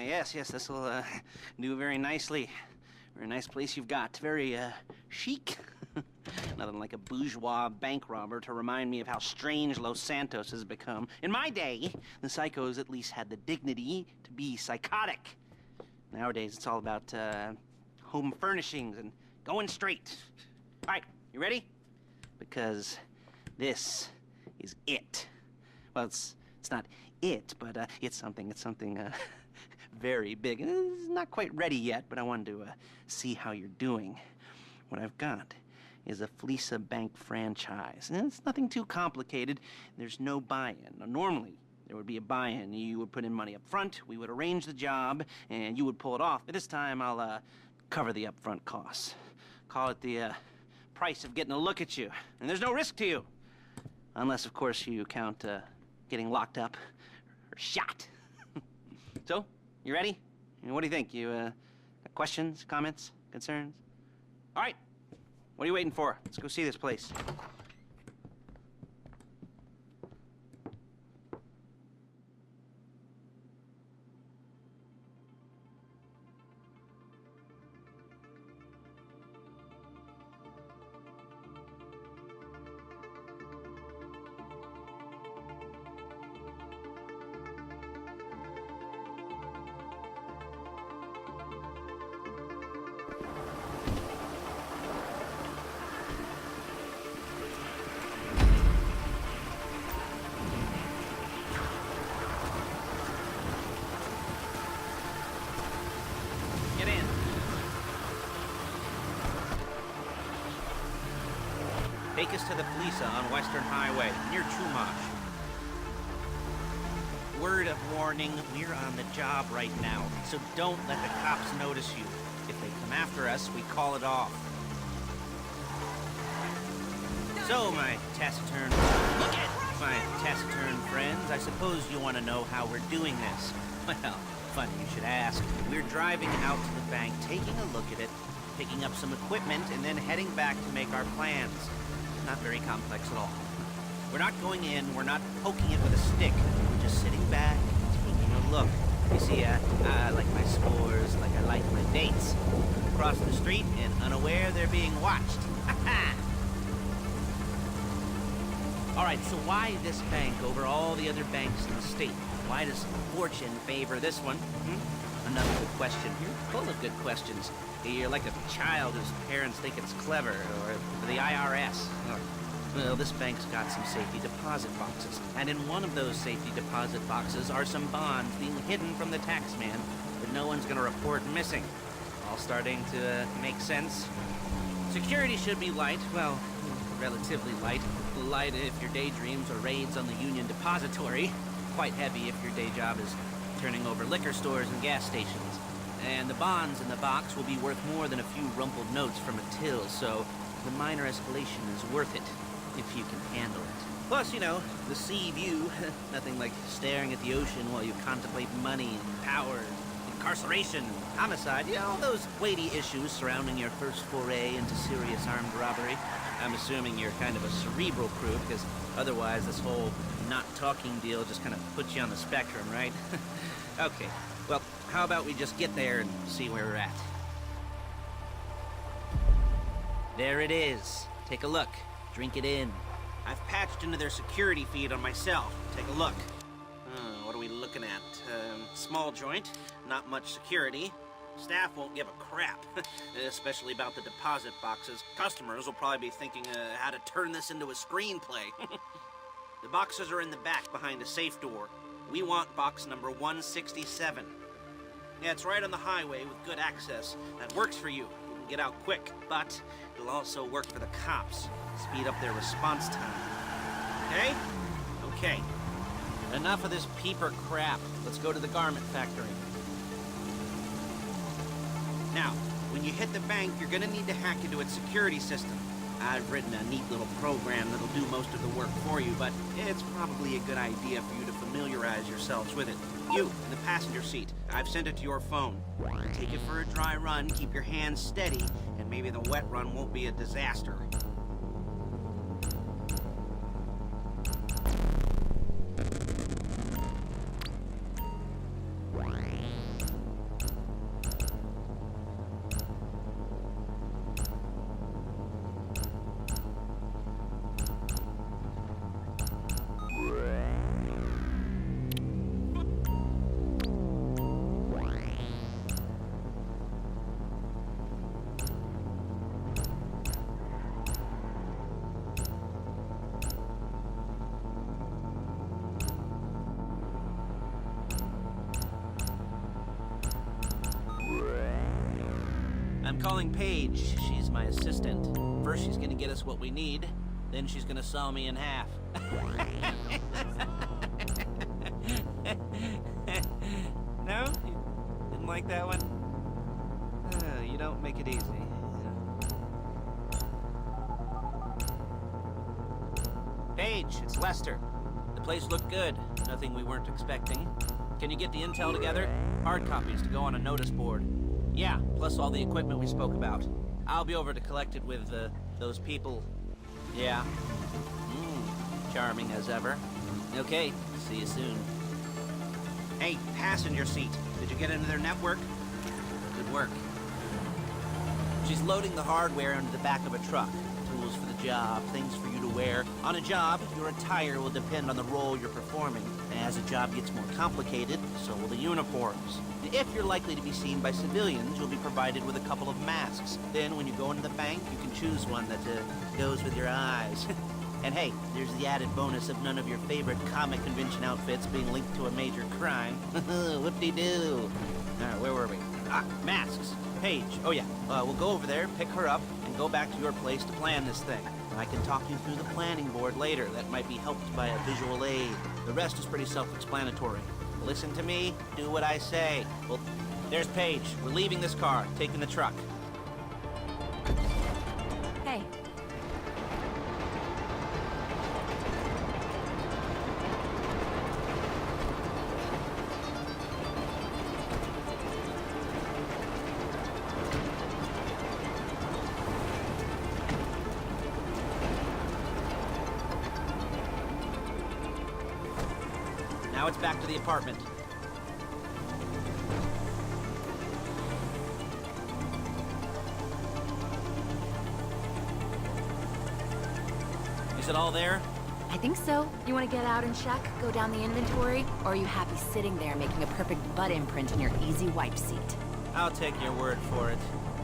yes, this'll do very nicely. Very nice place you've got. Very chic. Nothing like a bourgeois bank robber to remind me of how strange Los Santos has become. In my day, the psychos at least had the dignity to be psychotic. Nowadays, it's all about home furnishings and going straight. All right, you ready? Because this is it. Well, it's not it, but it's something very big. It's not quite ready yet, but I wanted to see how you're doing. What I've got is a Fleeca Bank franchise. And it's nothing too complicated. There's no buy-in. Now, normally, there would be a buy-in. You would put in money up front, we would arrange the job, and you would pull it off. But this time, I'll cover the upfront costs. Call it the price of getting a look at you. And there's no risk to you. Unless, of course, you count getting locked up or shot. So, you ready? What do you think? You got questions, comments, concerns? All right. What are you waiting for? Let's go see this place. Take us to the Fleeca on Western Highway, near Chumash. Word of warning, we're on the job right now, so don't let the cops notice you. If they come after us, we call it off. So, my taciturn friends, I suppose you want to know how we're doing this. Well, funny you should ask. We're driving out to the bank, taking a look at it, picking up some equipment, and then heading back to make our plans. Not very complex at all. We're not going in, we're not poking it with a stick. We're just sitting back, taking a look. You see, I like my scores like I like my dates. Across the street and unaware they're being watched. All right, so why this bank over all the other banks in the state? Why does fortune favor this one? Another good question. You're full of good questions. You're like a child whose parents think it's clever, or the IRS. Well, this bank's got some safety deposit boxes, and in one of those safety deposit boxes are some bonds being hidden from the tax man that no one's gonna report missing. All starting to make sense. Security should be light, well, relatively light. Light if your daydreams are raids on the Union Depository. Quite heavy if your day job is turning over liquor stores and gas stations. And the bonds in the box will be worth more than a few rumpled notes from a till, so the minor escalation is worth it, if you can handle it. Plus, you know, the sea view, nothing like staring at the ocean while you contemplate money and power, incarceration, homicide, you know, all those weighty issues surrounding your first foray into serious armed robbery. I'm assuming you're kind of a cerebral crew, because otherwise this whole not talking deal just kind of puts you on the spectrum, right? Okay, well, how about we just get there and see where we're at? There it is. Take a look. Drink it in. I've patched into their security feed on myself. Take a look. What are we looking at? Small joint, not much security. Staff won't give a crap, especially about the deposit boxes. Customers will probably be thinking how to turn this into a screenplay. The boxes are in the back behind a safe door. We want box number 167. Yeah, it's right on the highway with good access. That works for you. You can get out quick, but it'll also work for the cops. Speed up their response time. Okay? Okay. Enough of this peeper crap. Let's go to the garment factory. Now, when you hit the bank, you're gonna need to hack into its security system. I've written a neat little program that'll do most of the work for you, but it's probably a good idea for you to familiarize yourselves with it. You, in the passenger seat, I've sent it to your phone. Take it for a dry run, keep your hands steady, and maybe the wet run won't be a disaster. I'm calling Paige. She's my assistant. First she's gonna get us what we need, then she's gonna saw me in half. No? You didn't like that one? You don't make it easy. Paige, it's Lester. The place looked good. Nothing we weren't expecting. Can you get the intel together? Hard copies to go on a notice board. Yeah, plus all the equipment we spoke about. I'll be over to collect it with, those people. Yeah. Charming as ever. Okay, see you soon. Hey, passenger seat. Did you get into their network? Good work. She's loading the hardware into the back of a truck. Tools for the job, things for you to wear. On a job, your attire will depend on the role you're performing. As the job gets more complicated, so will the uniforms. If you're likely to be seen by civilians, you'll be provided with a couple of masks. Then, when you go into the bank, you can choose one that goes with your eyes. And hey, there's the added bonus of none of your favorite comic convention outfits being linked to a major crime. Whoop-de-doo. Alright, where were we? Masks. Paige. Oh yeah, we'll go over there, pick her up, and go back to your place to plan this thing. I can talk you through the planning board later. That might be helped by a visual aid. The rest is pretty self-explanatory. Listen to me, do what I say. Well, there's Paige. We're leaving this car, taking the truck. Hey. Now it's back to the apartment. Is it all there? I think so. You want to get out and check, go down the inventory, or are you happy sitting there making a perfect butt imprint in your easy wipe seat? I'll take your word for it.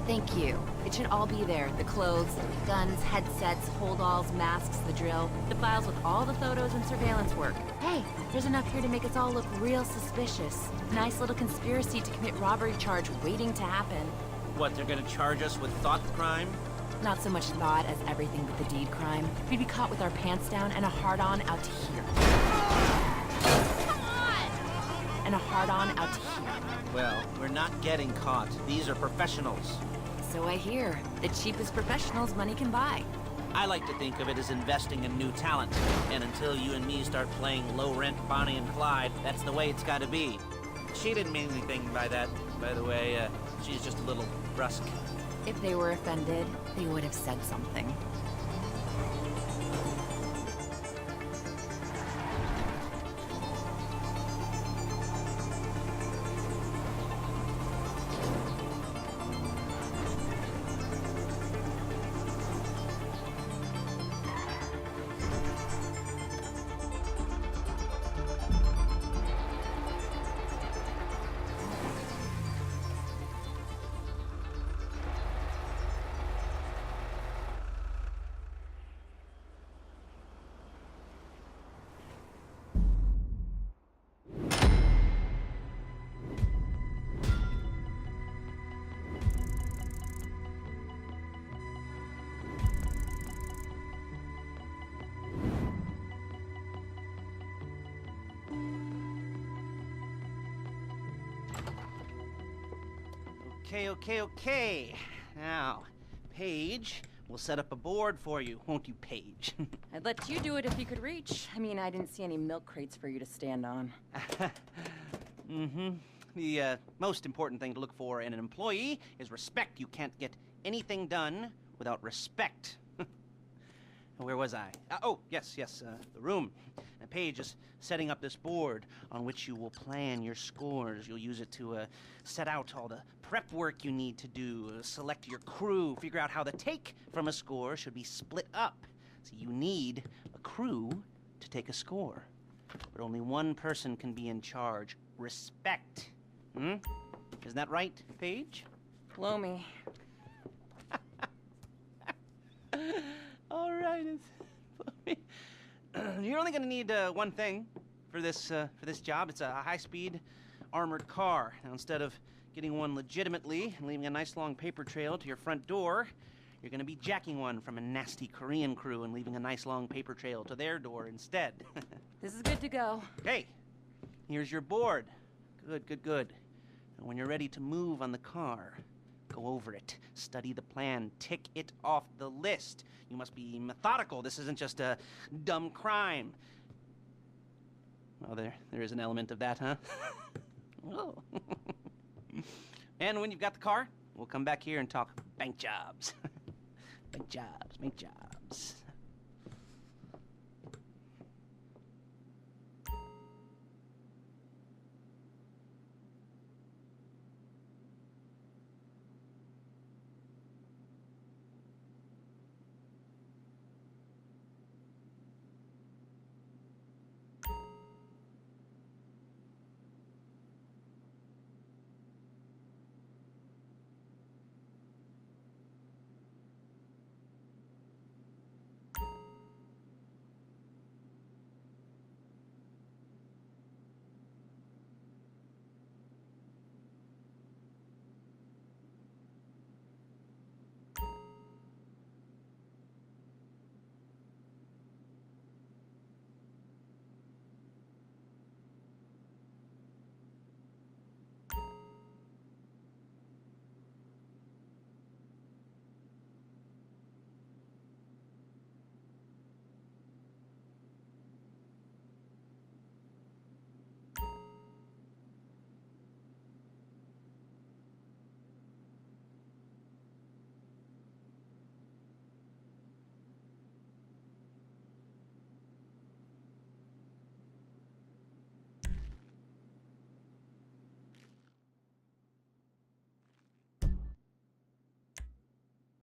Thank you. It should all be there. The clothes, guns, headsets, holdalls, masks, the drill, the files with all the photos and surveillance work. Hey, there's enough here to make us all look real suspicious. Nice little conspiracy to commit robbery charge waiting to happen. What, they're gonna charge us with thought crime? Not so much thought as everything but the deed crime. We'd be caught with our pants down and a hard-on out to here. Come on! And a hard-on out to here. Well, we're not getting caught. These are professionals. So I hear. The cheapest professionals money can buy. I like to think of it as investing in new talent. And until you and me start playing low-rent Bonnie and Clyde, that's the way it's gotta be. She didn't mean anything by that, by the way. She's just a little brusque. If they were offended, they would have said something. Okay. Now, Paige, we'll set up a board for you, won't you, Paige? I'd let you do it if you could reach. I mean, I didn't see any milk crates for you to stand on. The most important thing to look for in an employee is respect. You can't get anything done without respect. Where was I? Yes, the room. Paige is setting up this board on which you will plan your scores. You'll use it to set out all the prep work you need to do, select your crew, figure out how the take from a score should be split up. So you need a crew to take a score. But only one person can be in charge. Respect. Isn't that right, Paige? Blow me. All right, you're only gonna need one thing for this job. It's a high-speed armored car. Now, instead of getting one legitimately and leaving a nice long paper trail to your front door, you're gonna be jacking one from a nasty Korean crew and leaving a nice long paper trail to their door instead. This is good to go. Hey, here's your board. Good, good, good. And when you're ready to move on the car, go over it, study the plan, tick it off the list. You must be methodical. This isn't just a dumb crime. Well, there is an element of that, huh? Oh. And when you've got the car, we'll come back here and talk bank jobs. Bank jobs, bank jobs.